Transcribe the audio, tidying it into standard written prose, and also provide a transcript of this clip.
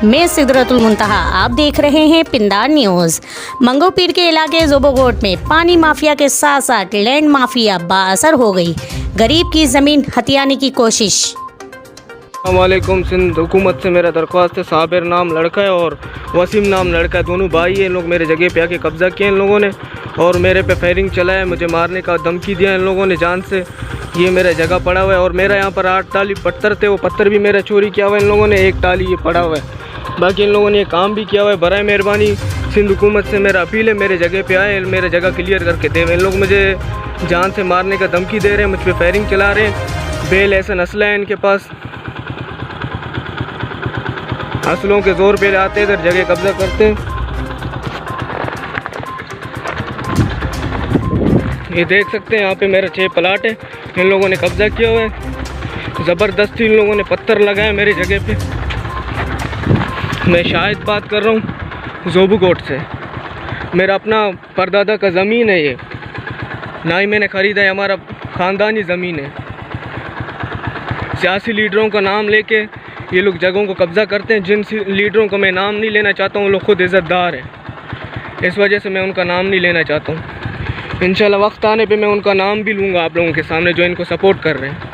मैं सिदरतुल मुंतहा, आप देख रहे हैं पिंदार न्यूज़। मंगोपीर के इलाके जोबोगोट में पानी माफिया के साथ साथ लैंड माफिया बाअसर हो गई। गरीब की ज़मीन हथियाने की कोशिश। अस्सलामुअलैकुम। सिंध हुकूमत से मेरा दरख्वास्त है, साबिर नाम लड़का है और वसीम नाम लड़का है, दोनों भाई हैं। इन लोग मेरे जगह पे आके कब्ज़ा किया इन लोगों ने और मेरे पे फायरिंग चलाया, मुझे मारने का धमकी दिया इन लोगों ने जान से। ये मेरा जगह पड़ा हुआ है और मेरा यहाँ पर 8 टाली पत्थर थे, वो पत्थर भी मेरा चोरी किया हुआ है इन लोगों ने। 1 टाली ये पड़ा हुआ है, बाकी इन लोगों ने ये काम भी किया हुआ है। बराए मेहरबानी सिंध हुकूमत से मेरा अपील है, मेरे जगह पे आए, मेरे जगह क्लियर करके दे। इन लोग मुझे जान से मारने का धमकी दे रहे हैं, मुझ पर फायरिंग चला रहे हैं। बेल ऐसा असला है इनके पास, असलों के ज़ोर पे आते हैं, इधर जगह कब्जा करते हैं। ये देख सकते हैं यहाँ पे मेरा 6 प्लाट है, इन लोगों ने कब्जा किया हुआ है। ज़बरदस्ती इन लोगों ने पत्थर लगाए मेरी जगह पे। मैं शाहिद बात कर रहा हूँ जोबोगोट से। मेरा अपना परदादा का ज़मीन है ये, ना ही मैंने ख़रीदा है, हमारा ख़ानदानी ज़मीन है। सियासी लीडरों का नाम लेके ये लोग जगहों को कब्ज़ा करते हैं। जिन लीडरों को मैं नाम नहीं लेना चाहता हूँ, वो लोग खुद इज़्ज़तदार हैं, इस वजह से मैं उनका नाम नहीं लेना चाहता हूँ। इंशाल्लाह वक्त आने पे मैं उनका नाम भी लूँगा आप लोगों के सामने, जो इनको सपोर्ट कर रहे हैं।